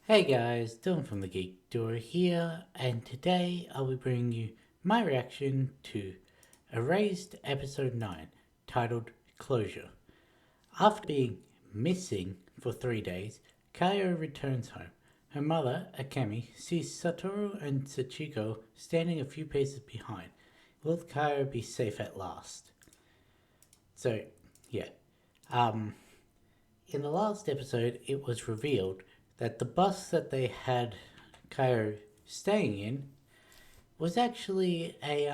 Hey guys, Dylan from the Geek Door here, and today I'll be bringing you my reaction to Erased Episode 9, titled Closure. After being missing for 3 days, Kaio returns home. Her mother, Akemi, sees Satoru and Sachiko standing a few paces behind. Will Kaio be safe at last? So, yeah. Um, in the last episode, it was revealed that the bus that they had Kaio staying in was actually a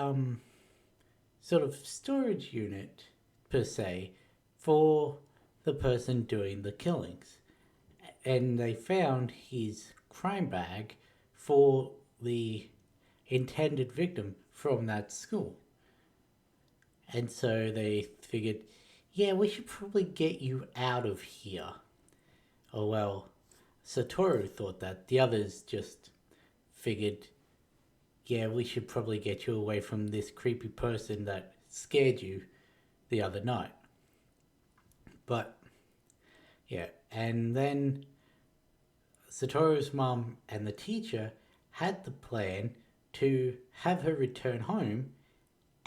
sort of storage unit per se for the person doing the killings, and they found his crime bag for the intended victim from that school. And so they figured, yeah, we should probably get you out of here. Oh well, Satoru thought that. The others just figured, yeah, we should probably get you away from this creepy person that scared you the other night. But, yeah, and then Satoru's mom and the teacher had the plan to have her return home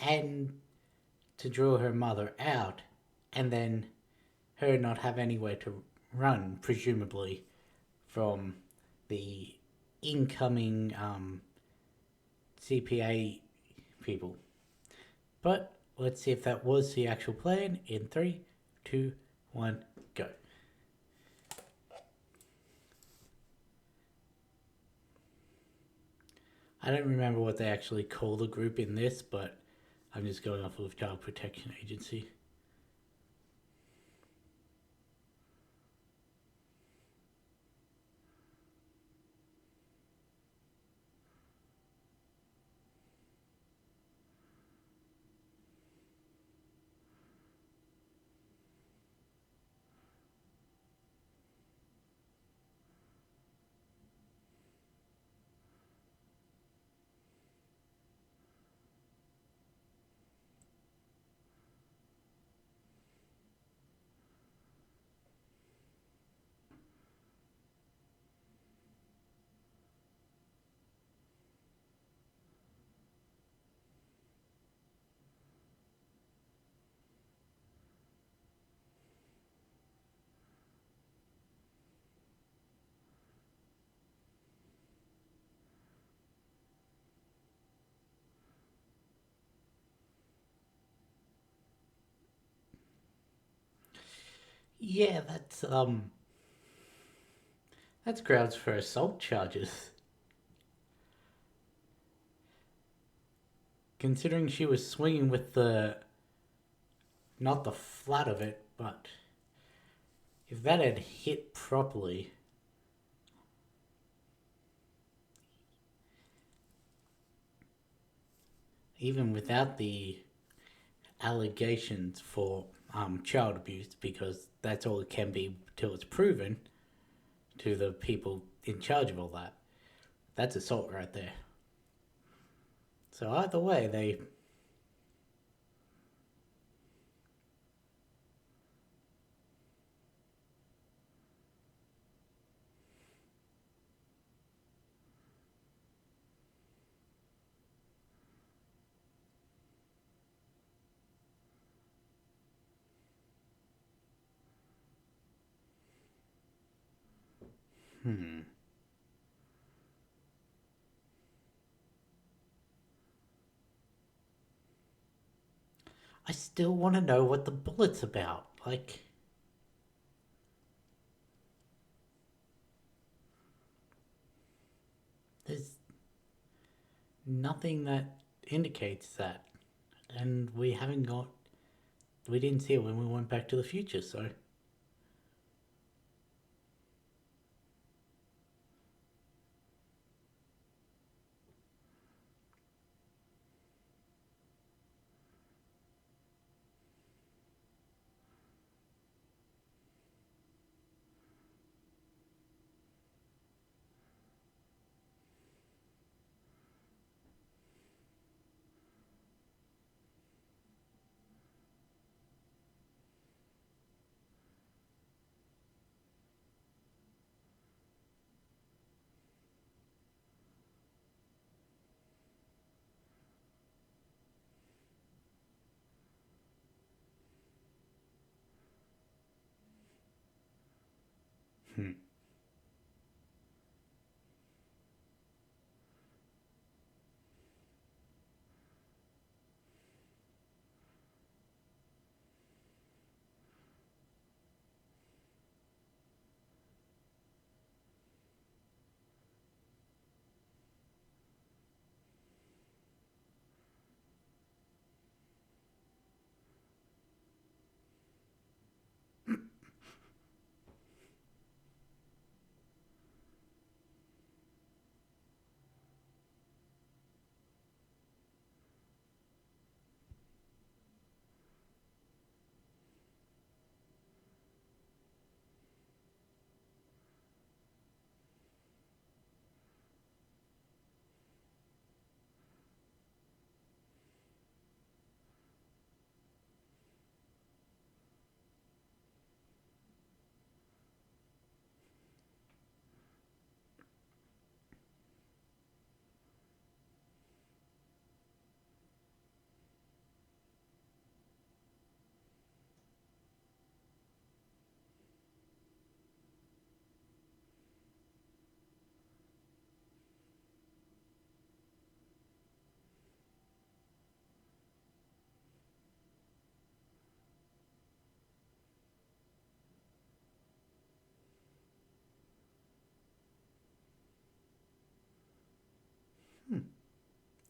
and to draw her mother out, and then her not have anywhere to run, presumably, from the incoming CPA people. But let's see if that was the actual plan in three, two, one, go. I don't remember what they actually call the group in this, but I'm just going off of Child Protection Agency. Yeah, that's grounds for assault charges. Considering she was swinging with the not the flat of it, but if that had hit properly, even without the allegations for child abuse, because that's all it can be till it's proven to the people in charge of all that. That's assault right there. So either way, they. Hmm. I still want to know what the bullet's about. Like, there's nothing that indicates that. And we haven't got. We didn't see it when we went back to the future, so. Hmm.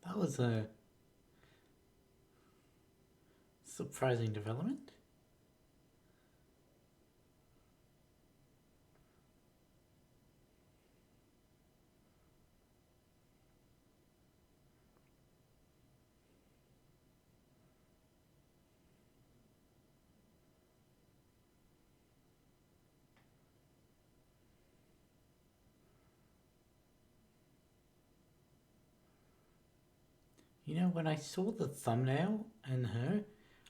That was a surprising development. You know, when I saw the thumbnail and her,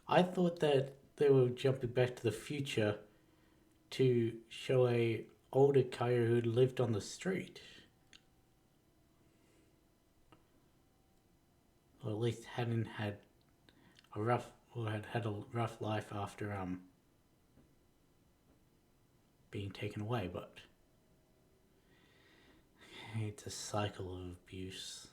I thought that they were jumping back to the future to show a older Kaya who lived on the street, or at least hadn't had a rough, or had had a rough life after being taken away. But it's a cycle of abuse.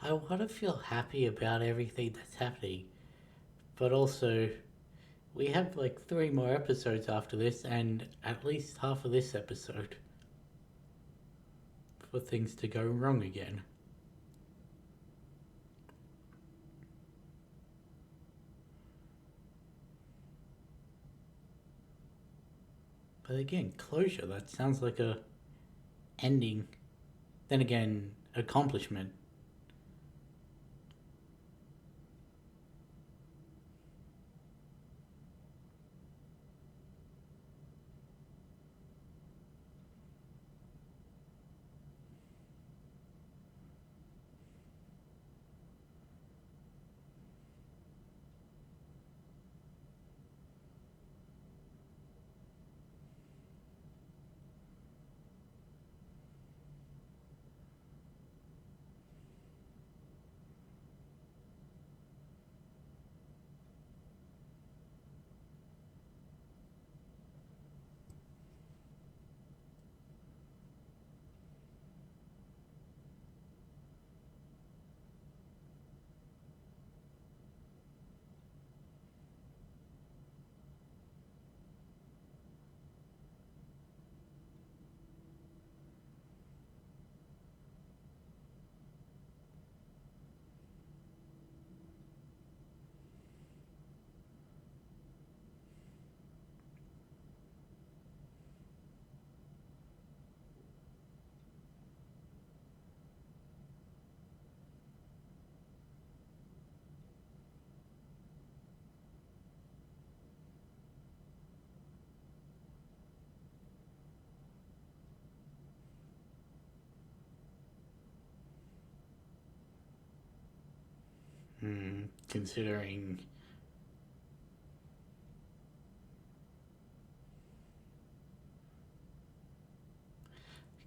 I want to feel happy about everything that's happening, but also we have like 3 more episodes after this, and at least half of this episode for things to go wrong again. But again, closure, that sounds like a ending. Then again, accomplishment. Considering.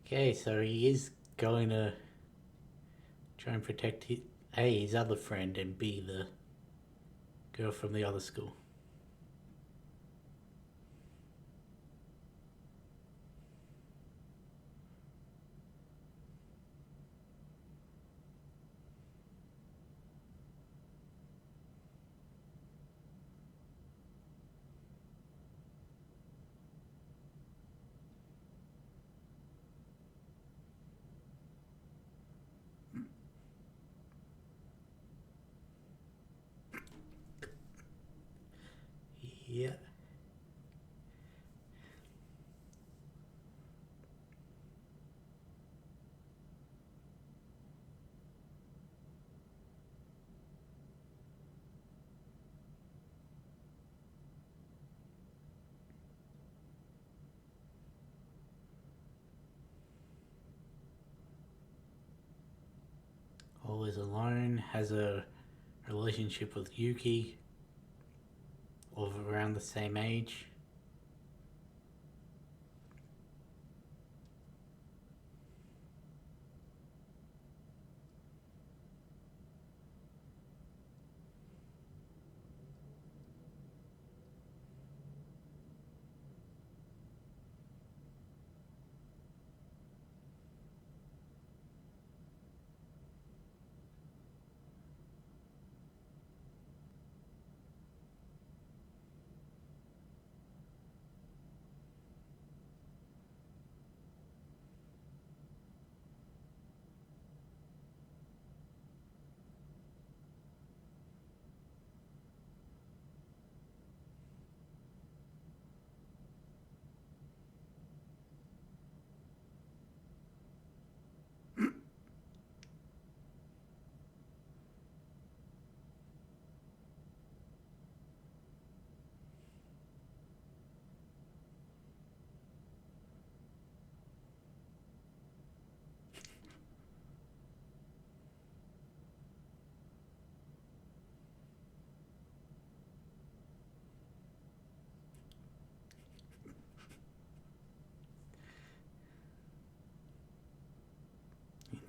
Okay, so he is going to try and protect his, A, his other friend, and B, the girl from the other school. Yeah. Always alone, has a relationship with Yuki of around the same age.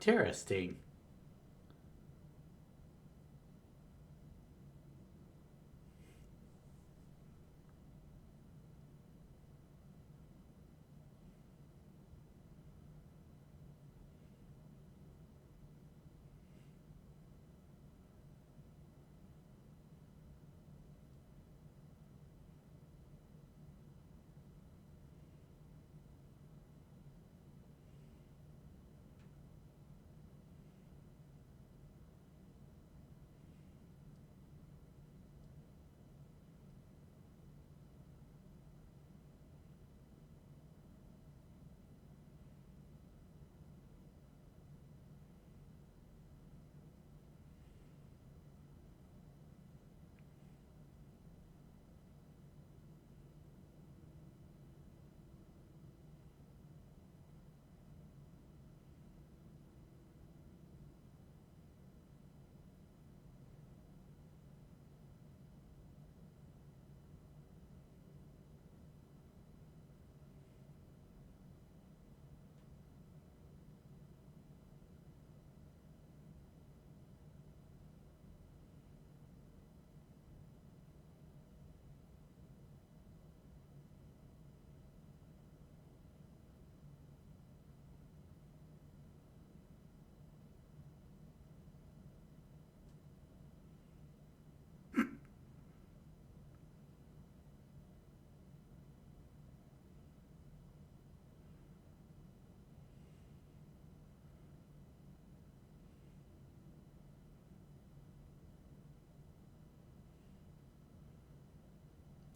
Interesting.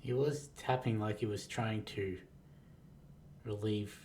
He was tapping like he was trying to relieve.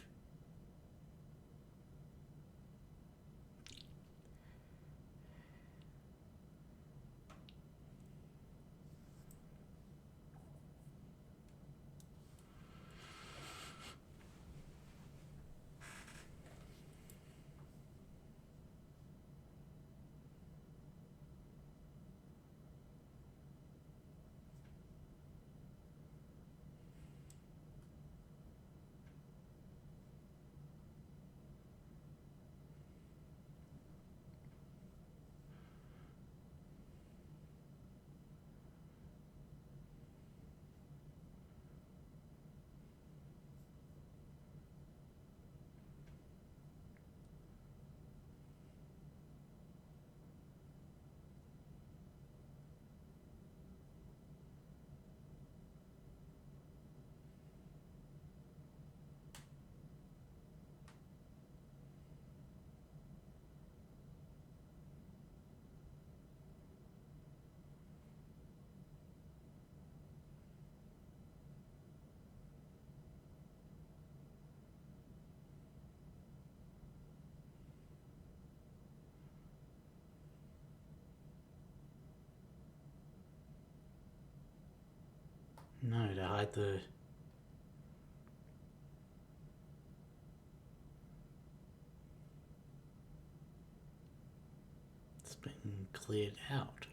No, to hide the. It's been cleared out.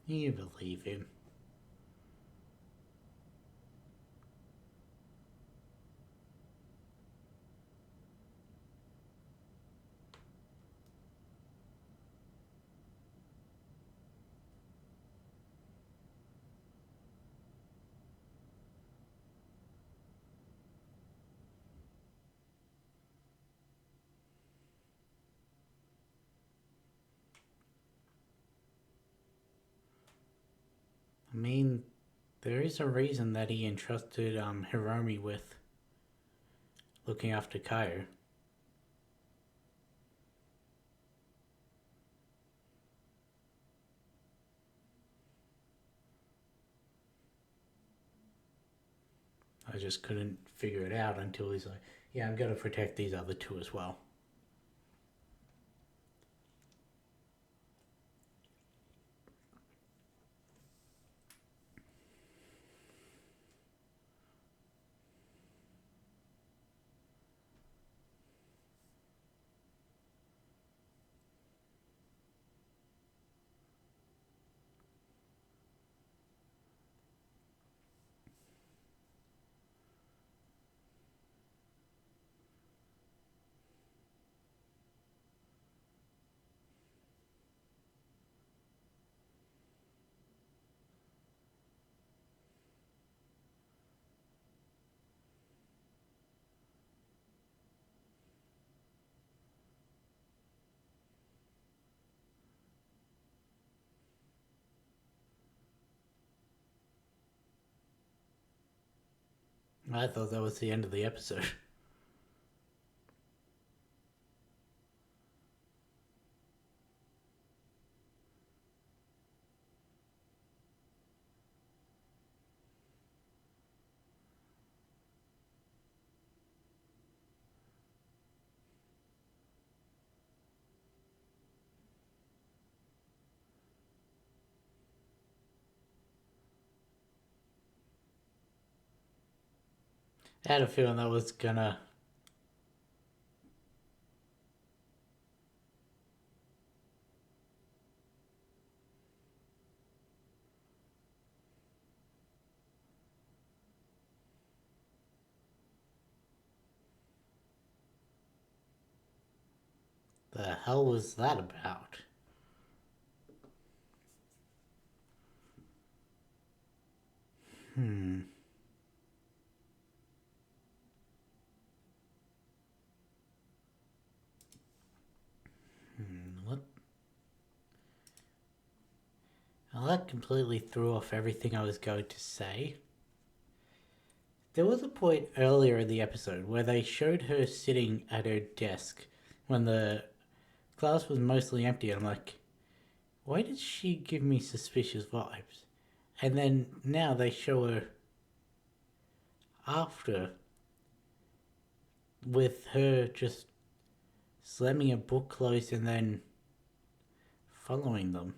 You believe him. I mean, there is a reason that he entrusted Hiromi with looking after Kaio. I just couldn't figure it out until he's like, yeah, I'm going to protect these other two as well. I thought that was the end of the episode. I had a feeling that was gonna. The hell was that about? Hmm. What? Well, that completely threw off everything I was going to say. There was a point earlier in the episode where they showed her sitting at her desk when the class was mostly empty. I'm like, why did she give me suspicious vibes? And then now they show her after with her just slamming a book closed and then following them.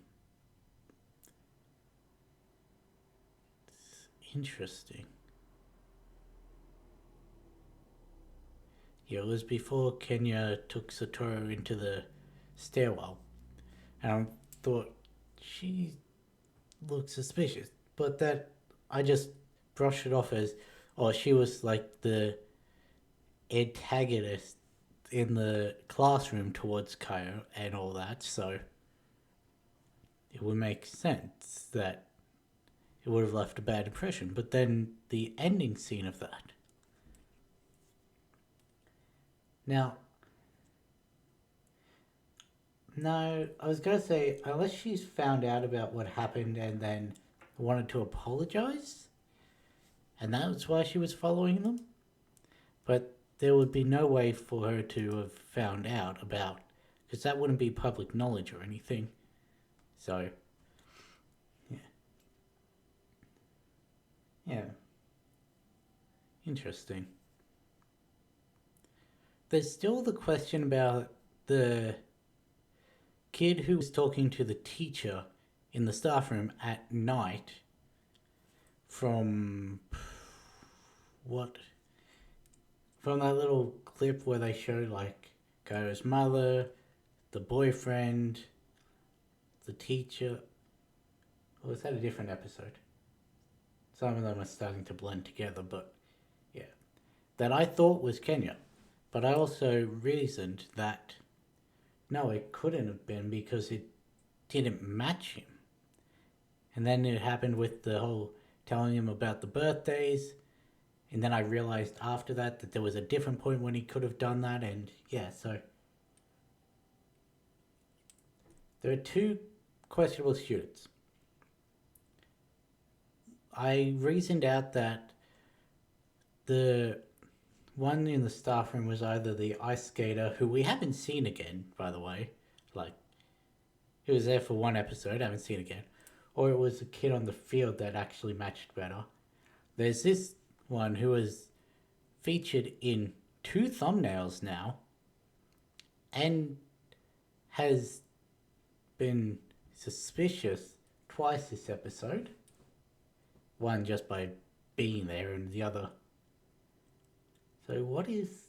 It's interesting. Yeah, it was before Kenya took Satoru into the stairwell. And I thought, she looks suspicious. But that, I just brushed it off as, oh, she was like the antagonist in the classroom towards Kaio and all that, so it would make sense that it would have left a bad impression. But then the ending scene of that. Now, no, I was going to say, unless she's found out about what happened and then wanted to apologize, and that's why she was following them, but there would be no way for her to have found out about, because that wouldn't be public knowledge or anything. So, yeah. Yeah. Interesting. There's still the question about the kid who was talking to the teacher in the staff room at night from what? From that little clip where they showed like Kaio's mother, the boyfriend, the teacher. Or was that a different episode? Some of them are starting to blend together, but yeah. That I thought was Kenya. But I also reasoned that no, it couldn't have been because it didn't match him. And then it happened with the whole telling him about the birthdays. And then I realized after that there was a different point when he could have done that. And yeah, so there are two questionable students. I reasoned out that the one in the staff room was either the ice skater, who we haven't seen again, by the way. Like, he was there for one episode, haven't seen again. Or it was a kid on the field that actually matched better. There's this one who was featured in 2 thumbnails now and has been suspicious twice this episode. One just by being there, and the other. So what is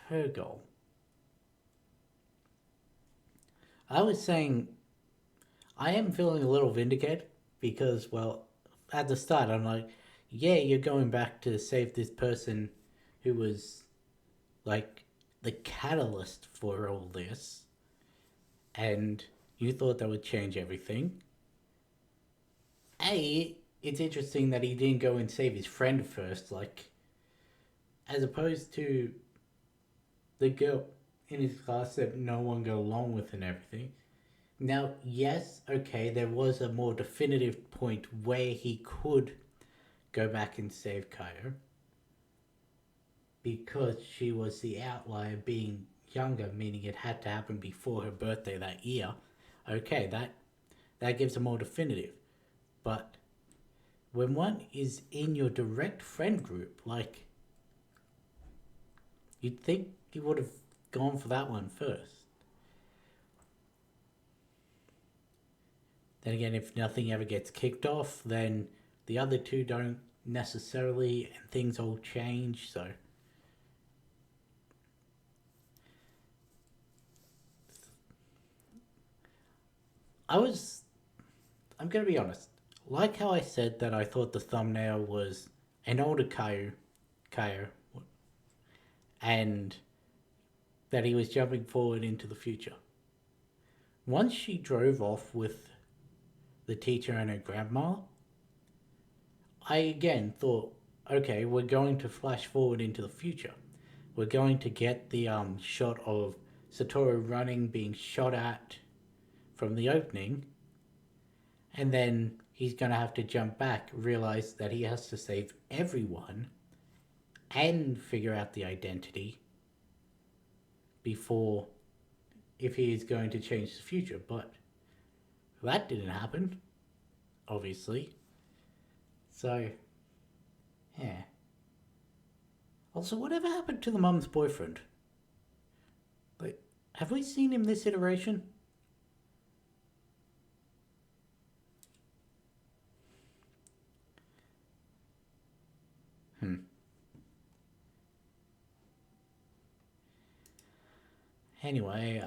her goal? I was saying I am feeling a little vindicated because, well, at the start I'm like, yeah, you're going back to save this person who was like the catalyst for all this, and you thought that would change everything. It's interesting that he didn't go and save his friend first, like, as opposed to the girl in his class that no one got along with and everything. Now, yes, okay, there was a more definitive point where he could go back and save Kaio. because she was the outlier being younger, meaning it had to happen before her birthday that year. Okay, that gives a more definitive. But when one is in your direct friend group, like, you'd think you would have gone for that one first. Then again, if nothing ever gets kicked off, then the other two don't necessarily, and things all change. So I was, I'm gonna be honest. Like how I said that I thought the thumbnail was an older Kaio, and that he was jumping forward into the future. Once she drove off with the teacher and her grandma, I again thought, okay, we're going to flash forward into the future. We're going to get the shot of Satoru running, being shot at from the opening, and then he's going to have to jump back, realize that he has to save everyone, and figure out the identity before, if he is going to change the future. But that didn't happen, obviously. So, yeah. Also, whatever happened to the mum's boyfriend? Like, have we seen him this iteration? Hmm. Anyway,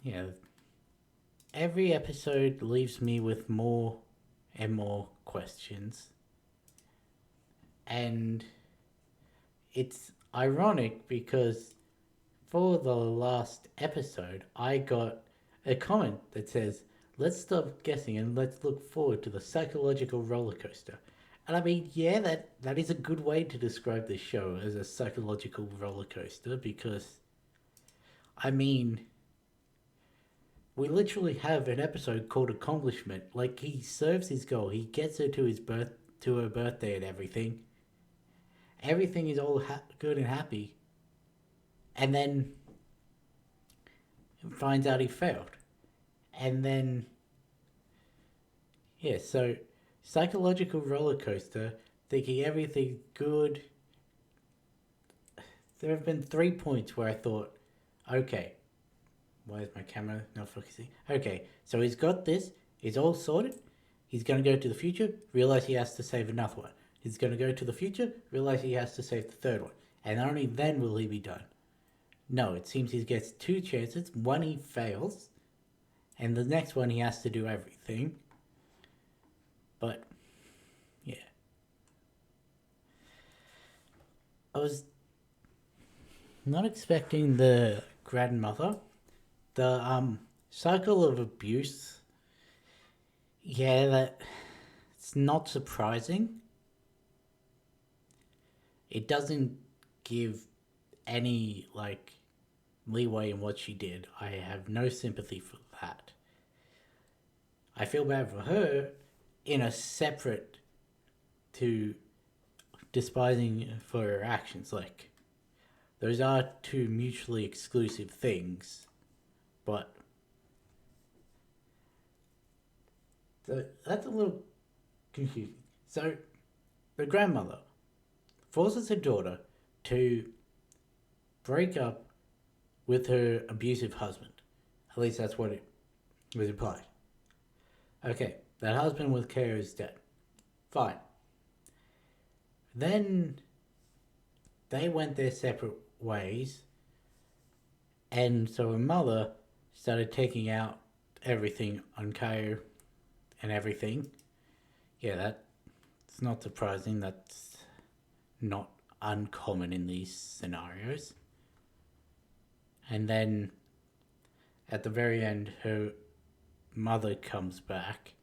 yeah. Every episode leaves me with more and more questions. And it's ironic because for the last episode, I got a comment that says, let's stop guessing and let's look forward to the psychological roller coaster. And I mean, yeah, that is a good way to describe this show, as a psychological roller coaster, because, I mean, we literally have an episode called Accomplishment. Like, he serves his goal, he gets her to her birthday and everything. Everything is all good and happy. And then finds out he failed. And then, yeah, so psychological roller coaster, thinking everything good. There have been 3 points where I thought, okay, why is my camera not focusing? Okay, so he's got this, he's all sorted. He's going to go to the future, realize he has to save another one. He's going to go to the future, realize he has to save the third one. And only then will he be done. No, it seems he gets 2 chances. One he fails, and the next one he has to do everything. But, yeah. I was not expecting the grandmother. The cycle of abuse. Yeah, that it's not surprising. It doesn't give any like leeway in what she did. I have no sympathy for that. I feel bad for her in a separate to despising for her actions. Like, those are two mutually exclusive things, but that's a little confusing. So, the grandmother forces her daughter to break up with her abusive husband. At least that's what it was implied. Okay, that husband with care is dead. Fine. Then they went their separate ways, and so her mother started taking out everything on Kaio and everything. Yeah, that's not surprising. That's not uncommon in these scenarios. And then at the very end, her mother comes back,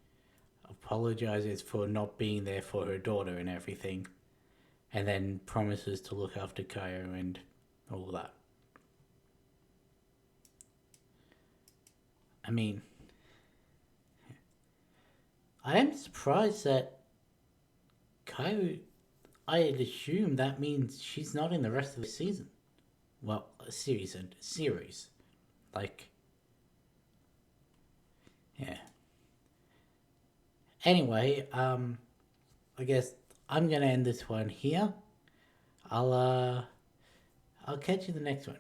apologizes for not being there for her daughter and everything, and then promises to look after Kaio and all that. I mean, I am surprised that Kaio, I'd assume that means she's not in the rest of the season. Well, a series. Like, yeah. Anyway, I guess I'm gonna end this one here. I'll uh, I'll catch you in the next one.